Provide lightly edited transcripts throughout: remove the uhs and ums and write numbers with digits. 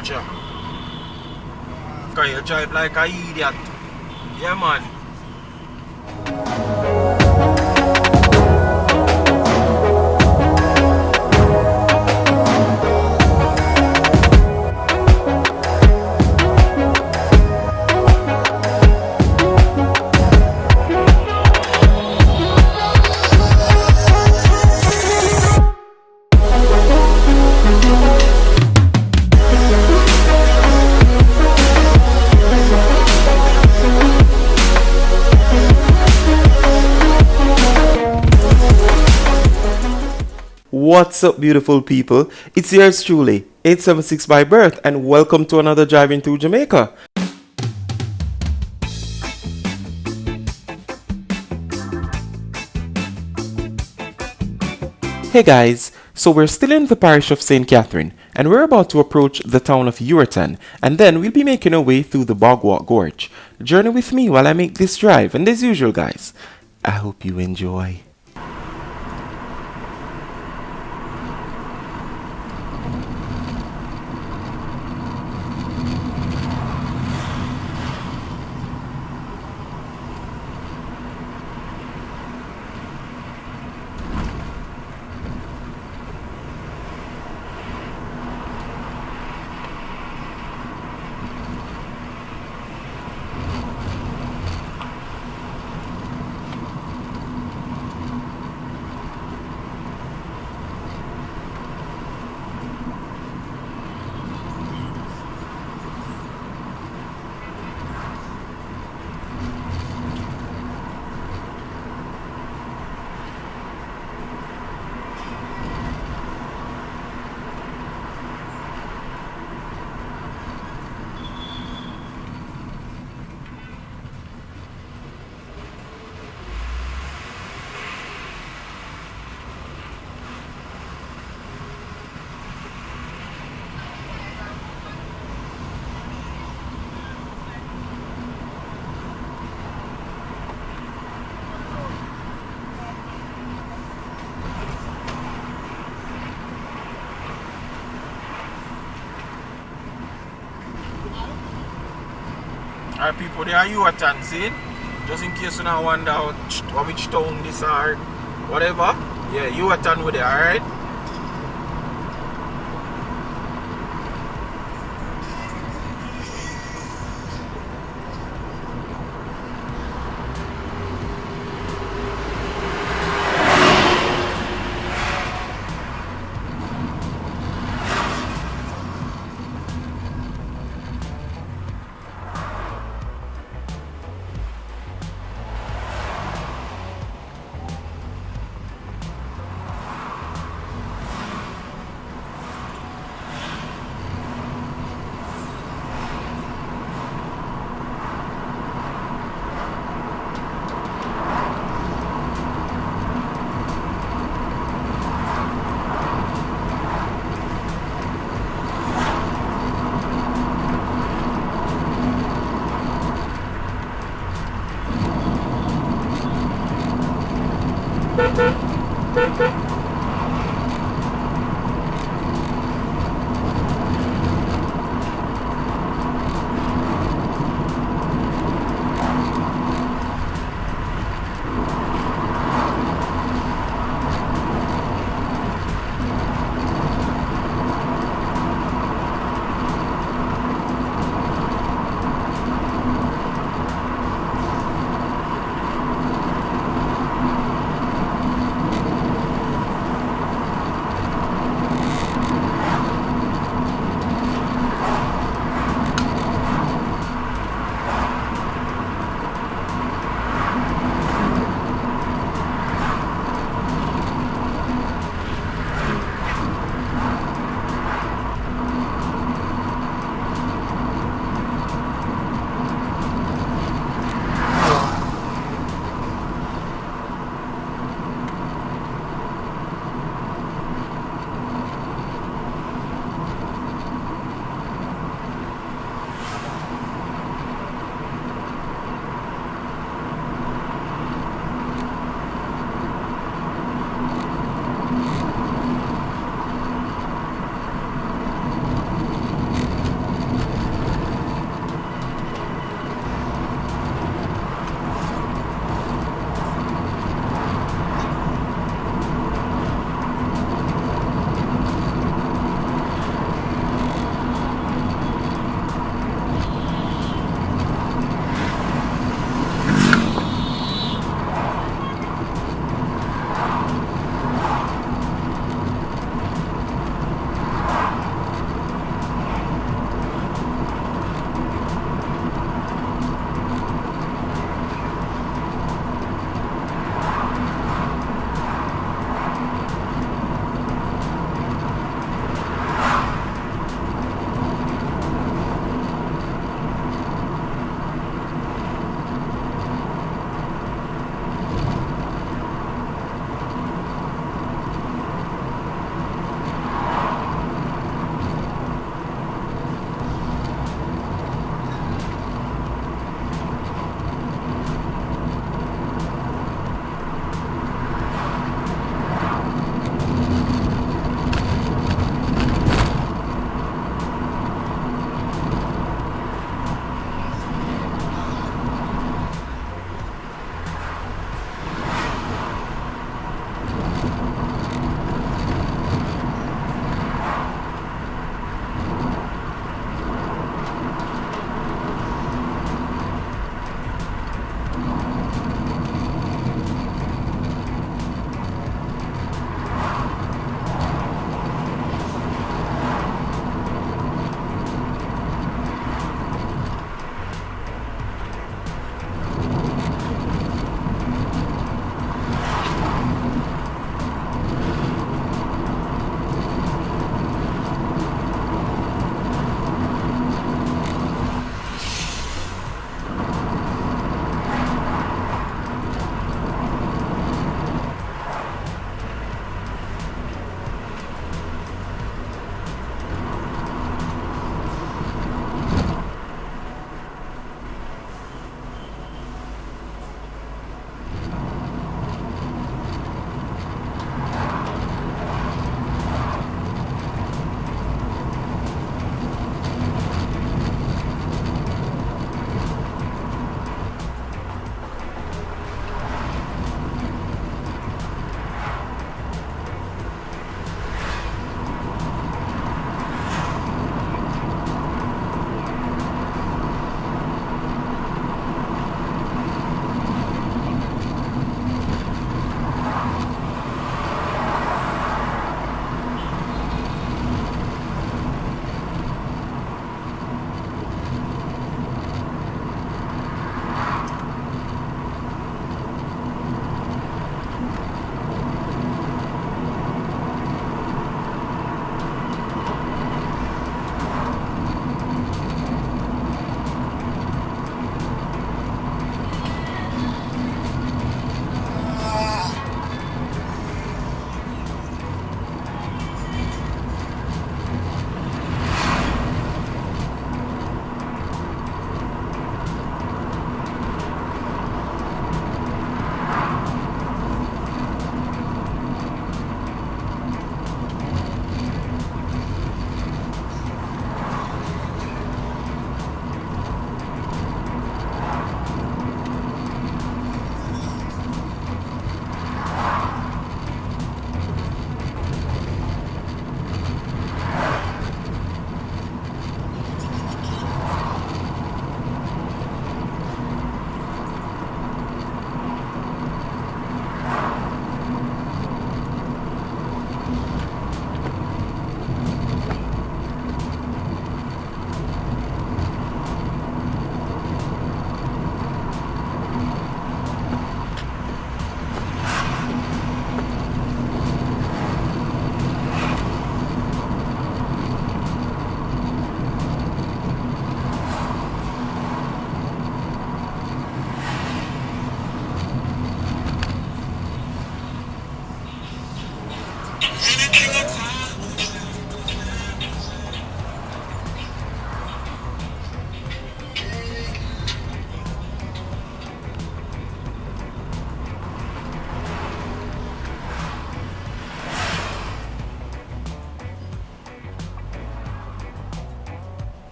Watch out. Cause you drive like a idiot. Yeah, man. What's up, beautiful people? It's yours truly, 876 by birth, and welcome to another Driving Through Jamaica. Hey guys, so we're still in the parish of St. Catherine, and we're about to approach the town of Ureton, and then we'll be making our way through the Bogwalk Gorge. Journey with me while I make this drive, and as usual guys, I hope you enjoy. Alright people, there are Ureton, see? Just in case you don't wonder which town this are, whatever. Yeah, Ureton with it, alright?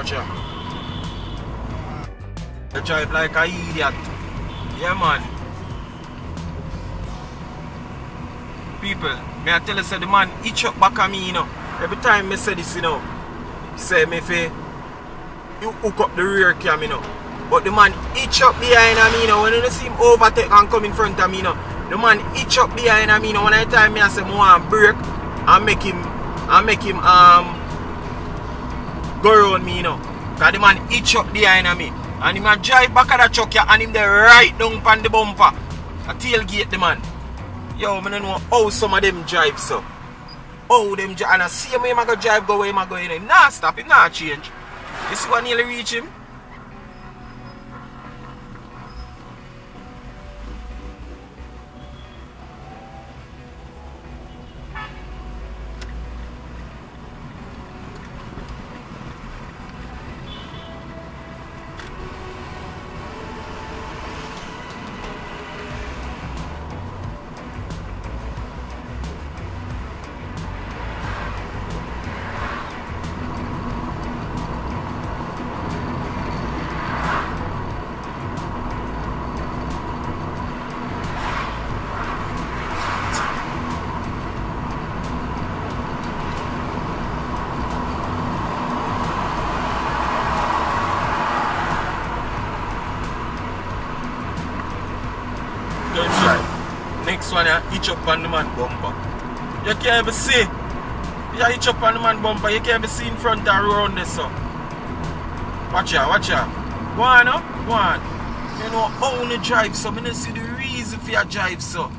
Watch out. You drive like a idiot. Yeah, man. People, me I tell you, say the man itch up back at me, you know. Every time me say this, you know, say me fi you hook up the rear cam, you know. But the man itch up behind me, you know. When you see him overtake and come in front of me, you know, the man itch up behind me, you know. When I time me I say I want brake and make him go around me, you know. Cause the man itch up behind me. And him a drive back at the truck here and him there right down on the bumper. A tailgate the man. Yo, I don't know how some of them drive so. How them drive, and I see him where I go drive, go where I go in. Him nah stop, him nah change. You see what nearly reach him? Next one, you hitch up on the man bumper. You can't even see. You hitch up on the man bumper, you can't even see in front or around this. So. Watch out, watch out. Go on, no? Go on. You know how to drive, so I don't see the reason for your drive, so.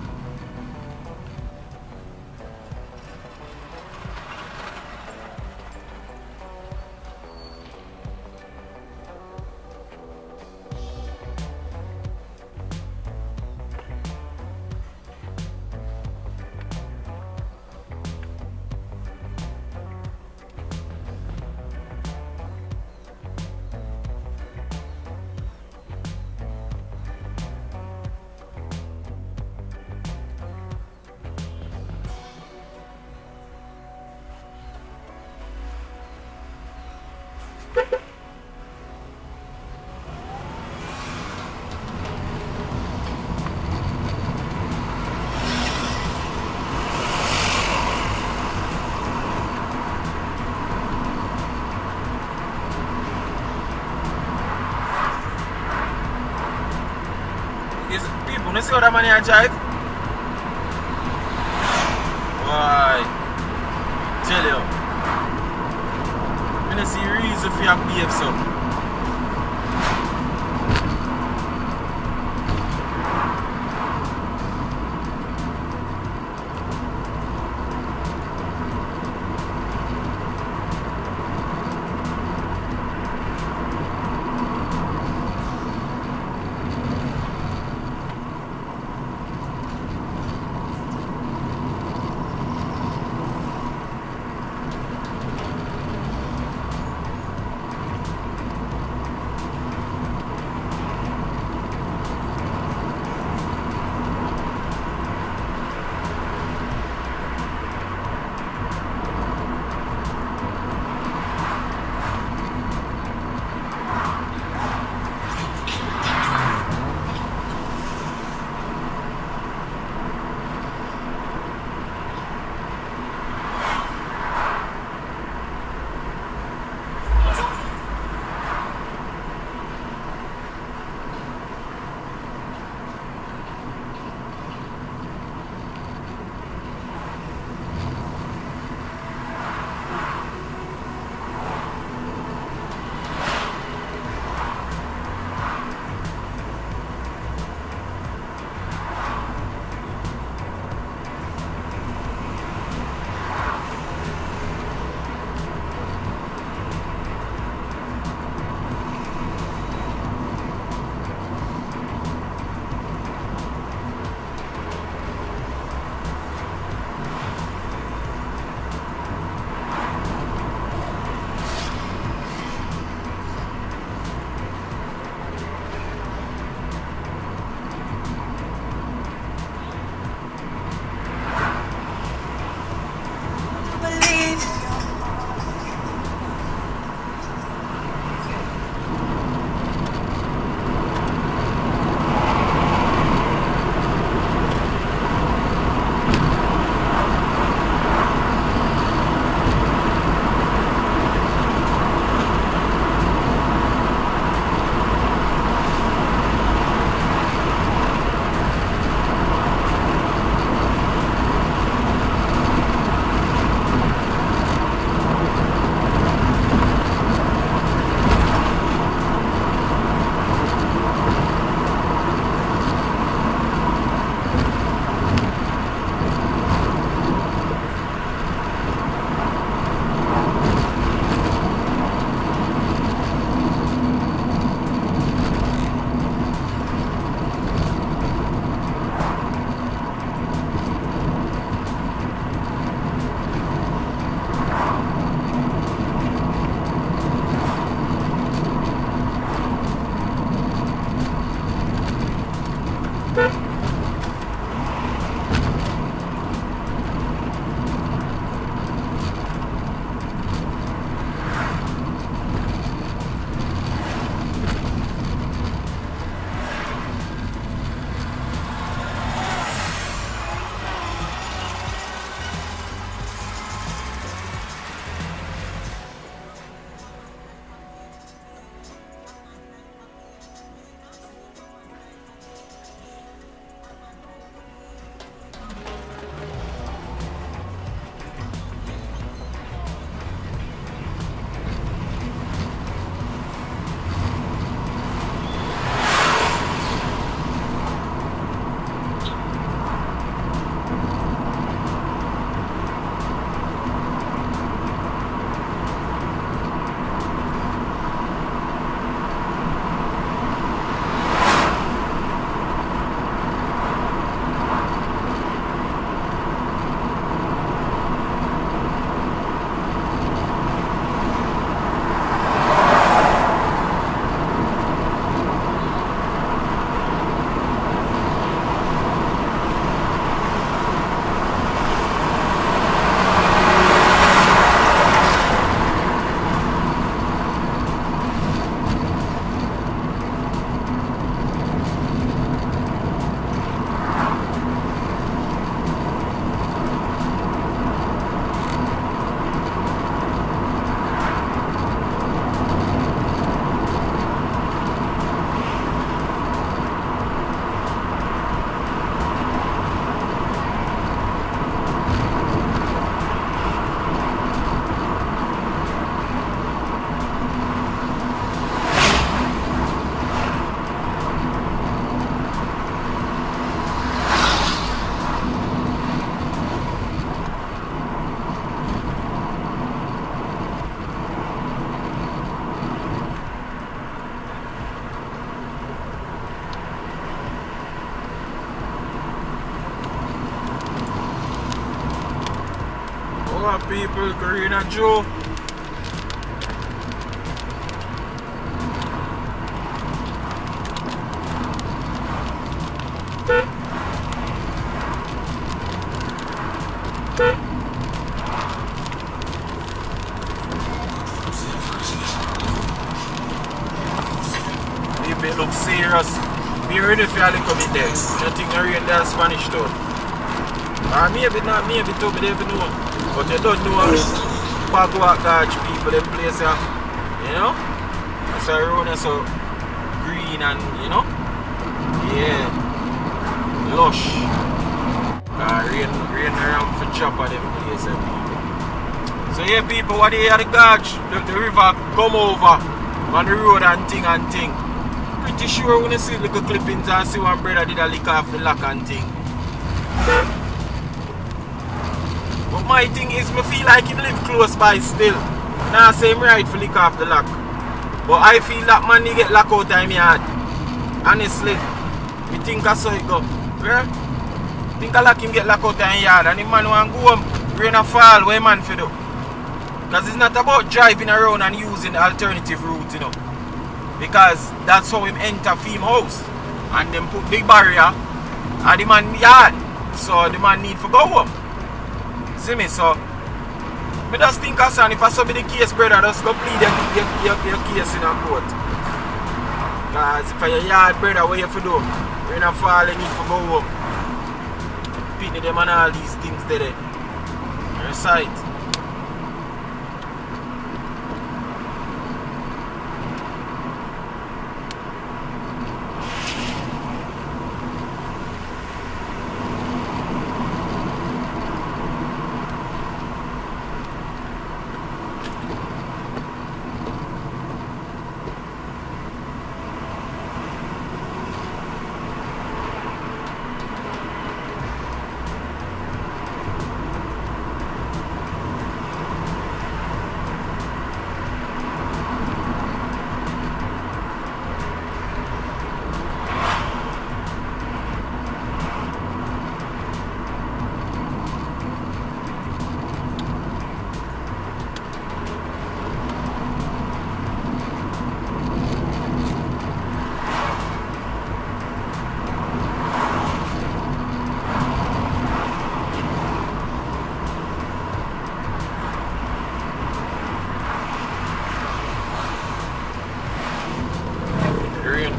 You see how that man here drive? Why? Tell you. I don't see reason for your behave so. Our people, Karina Joe. People look serious. Be ready for a little bit there. Nothing around there Spanish town. Maybe not, maybe too, but they even know. But you don't know Bagua Gorge people in place here. You know? So around here so green and, you know? Yeah. Lush. Rain around for chop of them place here, people. So yeah, people, what they hear the gorge, the river come over on the road and thing. Pretty sure when you see little clippings and see one brother did a lick off the lock and thing. But my thing is, me feel like him live close by still. Now I say him right for lick off the lock. But I feel that man he get lock out of him yard. Honestly. Me think I saw it go. Yeah? Think I like him get lock out of him yard and the man want go home. Rain a fall, what man for do? Because it's not about driving around and using the alternative route, you know. Because that's how him enter Feme house. And them put big barrier at the man yard. So the man need to go home. See me, so I just think son, if I saw be the case, brother, just go plead your case in a court. Because if your yard, brother, what you have to do? Rain and fall, you need to go home. Pitney them and all these things there. Your sight.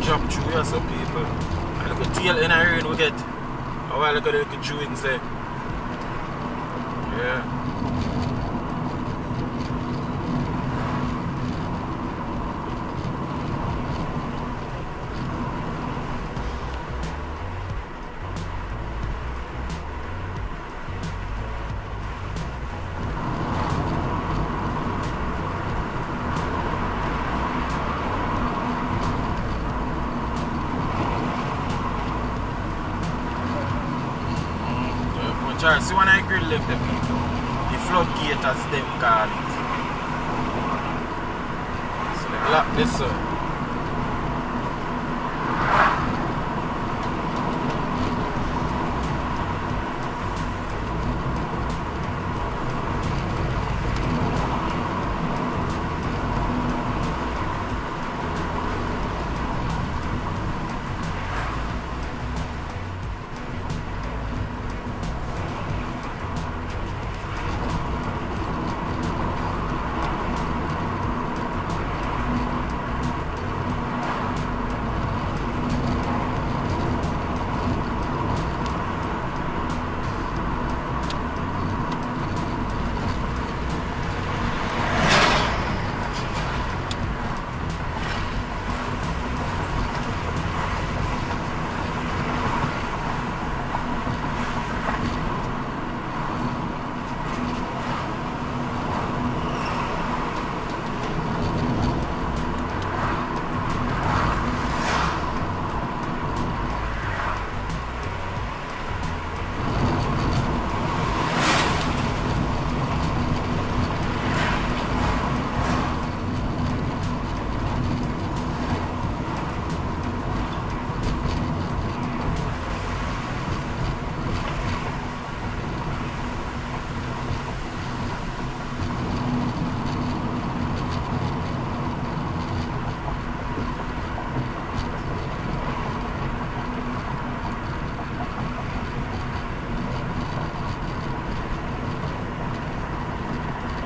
Jump through here, some people. And look at tail in the rain we get. A while ago, look at through inside. Yeah. See when I grill them, the people, the floodgate as them call it. So they lock this up.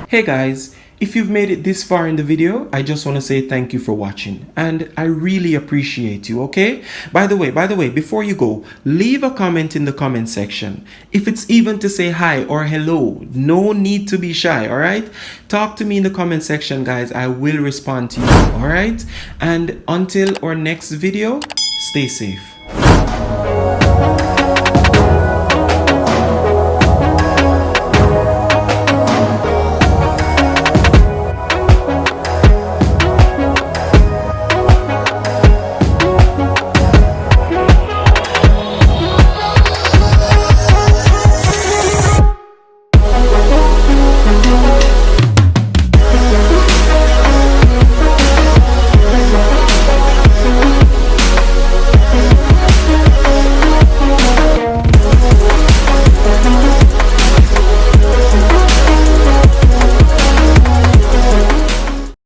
Hey guys, if you've made it this far in the video, I just want to say thank you for watching and I really appreciate you, okay? By the way, before you go, leave a comment in the comment section. If it's even to say hi or hello, no need to be shy, all right? Talk to me in the comment section, guys. I will respond to you, all right? And until our next video, stay safe.